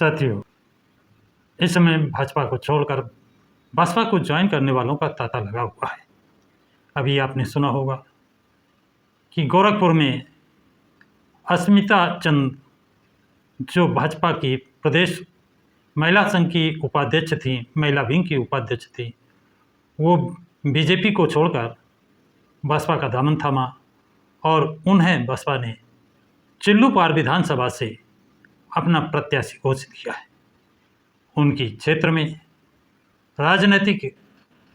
साथियों, इस समय भाजपा को छोड़कर बसपा को ज्वाइन करने वालों का तांता लगा हुआ है। अभी आपने सुना होगा कि गोरखपुर में अस्मिता चंद, जो भाजपा की प्रदेश महिला संघ की उपाध्यक्ष थी, महिला विंग की उपाध्यक्ष थी, वो बीजेपी को छोड़कर बसपा का दामन थामा और उन्हें बसपा ने चिल्लूपार विधानसभा से अपना प्रत्याशी घोषित किया है। उनकी क्षेत्र में राजनीतिक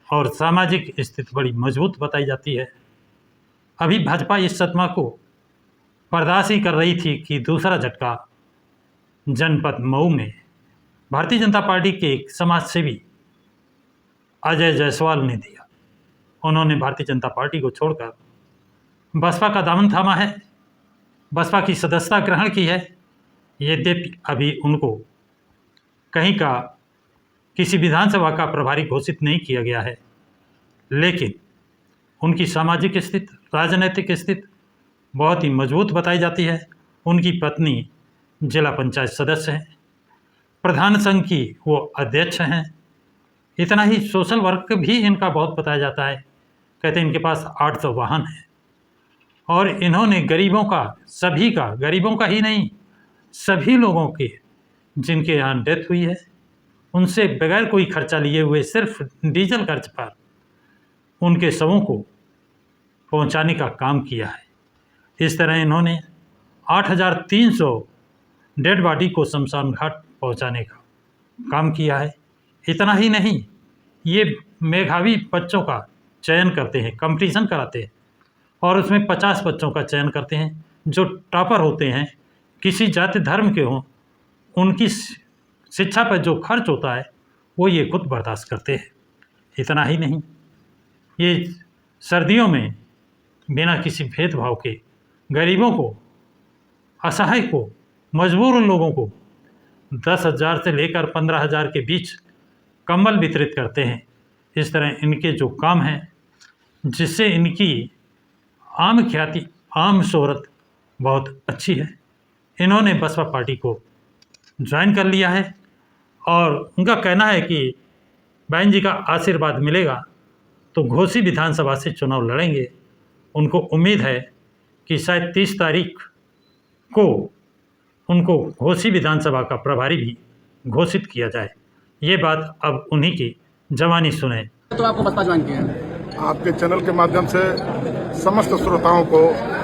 और सामाजिक स्थिति बड़ी मजबूत बताई जाती है। अभी भाजपा इस सदमा को बर्दाश्त ही कर रही थी कि दूसरा झटका जनपद मऊ में भारतीय जनता पार्टी के एक समाजसेवी अजय जायसवाल ने दिया। उन्होंने भारतीय जनता पार्टी को छोड़कर बसपा का दामन थामा है, बसपा की सदस्यता ग्रहण की है। यद्यपि अभी उनको कहीं का किसी विधानसभा का प्रभारी घोषित नहीं किया गया है, लेकिन उनकी सामाजिक स्थिति, राजनीतिक स्थिति बहुत ही मजबूत बताई जाती है। उनकी पत्नी जिला पंचायत सदस्य हैं, प्रधान संघ की वो अध्यक्ष हैं। इतना ही सोशल वर्क भी इनका बहुत बताया जाता है। कहते हैं इनके पास 800 वाहन हैं और इन्होंने गरीबों का, सभी का, गरीबों का ही नहीं, सभी लोगों के जिनके यहाँ डेथ हुई है, उनसे बगैर कोई खर्चा लिए हुए सिर्फ डीजल खर्च पर उनके शवों को पहुंचाने का काम किया है। इस तरह इन्होंने 8300 डेड बॉडी को शमशान घाट पहुंचाने का काम किया है। इतना ही नहीं, ये मेधावी बच्चों का चयन करते हैं, कंपटीशन कराते हैं और उसमें 50 बच्चों का चयन करते हैं जो टॉपर होते हैं, किसी जाति धर्म के हों। उनकी शिक्षा पर जो खर्च होता है वो ये खुद बर्दाश्त करते हैं। इतना ही नहीं, ये सर्दियों में बिना किसी भेदभाव के गरीबों को, असहाय को, मजबूर लोगों को 10,000 से लेकर 15,000 के बीच कंबल वितरित करते हैं। इस तरह इनके जो काम हैं, जिससे इनकी आम ख्याति, आम शोहरत बहुत अच्छी है। इन्होंने बसपा पार्टी को ज्वाइन कर लिया है और उनका कहना है कि बहन जी का आशीर्वाद मिलेगा तो घोसी विधानसभा से चुनाव लड़ेंगे। उनको उम्मीद है कि शायद 30 तारीख को उनको घोसी विधानसभा का प्रभारी भी घोषित किया जाए। ये बात अब उन्हीं की जवानी सुने। तो आपको बसपा ज्वाइन किया है? आपके चैनल के माध्यम से समस्त श्रोताओं को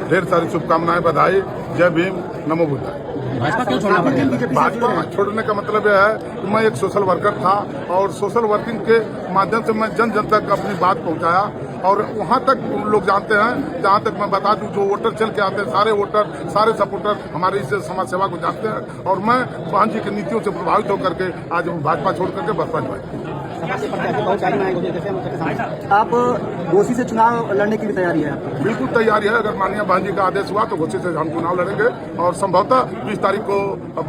ढेर सारी शुभकामनाएं, बधाई। जय भीम, नमो बुद्धाय। भाजपा क्यों छोड़ना पड़ा? भाजपा छोड़ने का मतलब यह है कि मैं एक सोशल वर्कर था और सोशल वर्किंग के माध्यम से मैं जन जन तक अपनी बात पहुंचाया और वहां तक लोग जानते हैं। जहां तक मैं बता दूं, जो वोटर चल के आते हैं, सारे वोटर, सारे सपोर्टर हमारे इस समाज सेवा को जानते हैं और मैं बहन जी की नीतियों से प्रभावित होकर के आज भाजपा छोड़ करके बसपा ज्वाइन। आप घोसी से चुनाव लड़ने की भी तैयारी है? बिल्कुल तैयारी है। अगर माननीय बहन जी का आदेश हुआ तो घोसी से हम चुनाव लड़ेंगे और संभवतः 20 तारीख को अब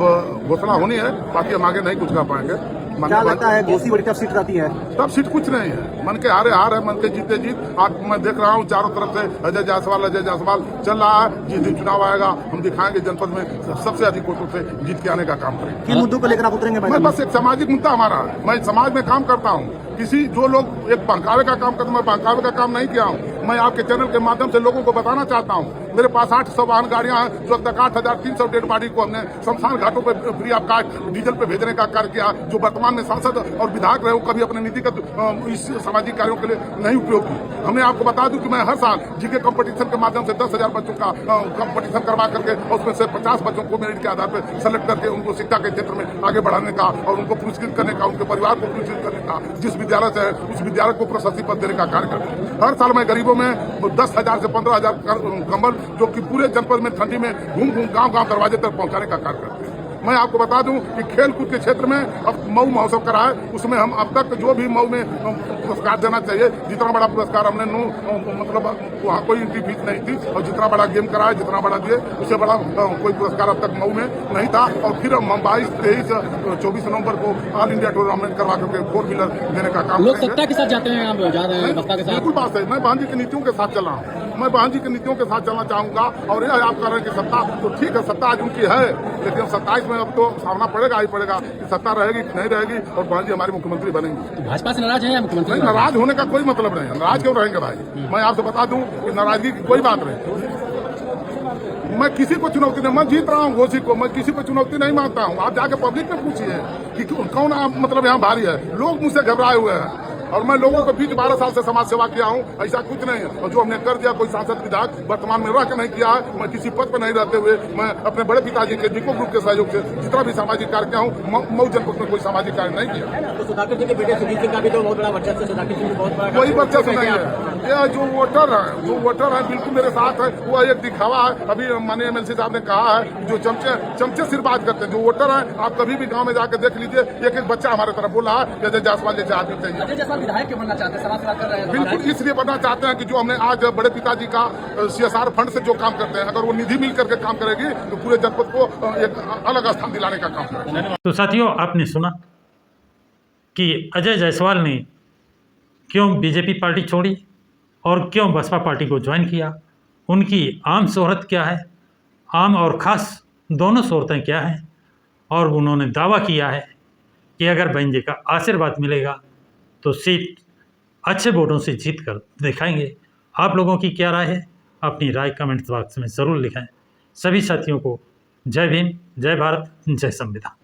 घोषणा होनी है। बाकी हम आगे नहीं कुछ कर पाएंगे। क्या लगता है घोसी बड़ी टफ सीट रहती है? तब सीट कुछ नहीं है, मन के हारे हार है, मन के जीते जीत। आज मैं देख रहा हूँ चारों तरफ से अजय जायसवाल चल रहा है। जिस दिन चुनाव आएगा हम दिखाएंगे जनपद में सबसे अधिक वोटों से जीत के आने का काम करेंगे। किन मुद्दों को लेकर आप उतरेंगे? मैं बस एक सामाजिक मुद्दा हमारा है। मैं समाज में काम करता हूँ। किसी जो लोग एक बहकावे का काम करते, मैं बहकावे का काम नहीं किया हूँ। मैं आपके चैनल के माध्यम से लोगों को बताना चाहता हूँ, मेरे पास 800 वाहन गाड़ियां हैं। जो अब तक 8,300 डेड बॉडी को हमने शमशान घाटों पर फ्री ऑफ कास्ट डीजल पे भेजने का कार्य किया। जो वर्तमान में सांसद और विधायक रहे, वो कभी अपने नीतिगत इस सामाजिक कार्यों के लिए नहीं उपयोग की। हमने आपको बता दूं कि मैं हर साल जीके कंपटीशन के माध्यम से 10,000 बच्चों का कंपटीशन करवा करके उसमें से 50 बच्चों को मेरिट के आधार पर सेलेक्ट करके उनको शिक्षा के क्षेत्र में आगे बढ़ाने का और उनको पुरस्कृत करने का, उनके परिवार को पुरस्कृत करने का, जिस विद्यालय से है उस विद्यालय को प्रशस्ति पत्र देने का कार्य करते हैं। हर साल मैं गरीबों में 10,000 से 15,000 कंबल, जो कि पूरे जनपद में ठंडी में घूम गांव दरवाजे तक पहुंचाने का कार्य करते हैं। मैं आपको बता दूं कि खेल कूद के क्षेत्र में अब मऊ महोत्सव करा है, उसमें हम अब तक जो भी मऊ में पुरस्कार देना चाहिए, जितना बड़ा पुरस्कार हमने मतलब वहाँ कोई एंट्री फीस नहीं थी और जितना बड़ा गेम कराया, जितना बड़ा दिए, उससे बड़ा कोई पुरस्कार अब तक मऊ में नहीं था। और फिर हम 22, 23, 24 नवंबर को ऑल इंडिया टूर्नामेंट करवा करके 4 व्हीलर देने का काम। लोग सत्ता के साथ जाते हैं, आप जा रहे हैं बसपा के साथ? बिल्कुल बात है। मैं बहन जी की नीतियों के साथ चल रहा हूँ। मैं बहन जी की नीतियों के साथ चलना चाहूंगा। और यह आप कह रहे हैं कि सत्ता, तो ठीक है, सत्ता आज उनकी है, लेकिन 27 में अब तो सामना पड़ेगा ही पड़ेगा कि सत्ता रहेगी कि नहीं रहेगी, और बहन जी हमारी मुख्यमंत्री बनेंगी। भाजपा से नाराज है या मुख्यमंत्री? नहीं, नाराज होने का कोई मतलब नहीं है। नाराज क्यों रहेंगे भाई? मैं आपसे बता दूं कि नाराजगी की कोई बात नहीं। मैं किसी को चुनौती नहीं, मैं जीत रहा हूँ घोषी को, मैं किसी को चुनौती नहीं मानता हूँ। आप जाके पब्लिक में पूछिए कि कौन मतलब यहाँ भारी है। लोग मुझसे घबराए हुए हैं, और मैं लोगों के बीच 12 साल से समाज सेवा किया हूँ। ऐसा कुछ नहीं है, और जो हमने कर दिया कोई सांसद विधायक वर्तमान में रह के नहीं किया है। मैं किसी पद पर नहीं रहते हुए मैं अपने बड़े पिताजी के डिको ग्रुप के सहयोग से जितना भी सामाजिक कार्य किया हूँ, मऊ जनपद में कोई सामाजिक कार्य नहीं किया। तो सुधाकर जी के बेटे सुजीत सिंह का भी तो बहुत बड़ा वर्चस्व है। सुधाकर सिंह बहुत बड़ा कोई वर्चस्व नहीं है। ये जो वोटर है बिल्कुल मेरे साथ है, वो एक दिखावा है। अभी माननीय एमएलसी साहब ने कहा है जो चमचे सिर बात करते हैं। जो वोटर है, आप कभी भी गाँव में जाकर देख लीजिए, एक एक बच्चा हमारे तरफ बोल रहा है कि अजय जायसवाल जैसे आदमी चाहिए। अजय जायसवाल विधायक क्यों बनना चाहते हैं? सवाल कर रहे हैं। बिल्कुल इसलिए बनना चाहते हैं कि जो हमने आज बड़े पिताजी का CSR फंड से जो काम करते हैं, अगर वो निधि मिल करके काम करेगी तो पूरे जनपद को एक अलग स्थान दिलाने का काम करेगी। तो साथियों, आपने सुना कि अजय जायसवाल ने क्यों बीजेपी पार्टी छोड़ी और क्यों बसपा पार्टी को ज्वाइन किया। उनकी आम शोहरत क्या है, आम और ख़ास दोनों शोहरतें क्या हैं, और उन्होंने दावा किया है कि अगर बहन जी का आशीर्वाद मिलेगा तो सीट अच्छे वोटों से जीत कर दिखाएंगे। आप लोगों की क्या राय है? अपनी राय कमेंट्स बॉक्स में ज़रूर लिखें। सभी साथियों को जय भीम, जय भारत, जय संविधान।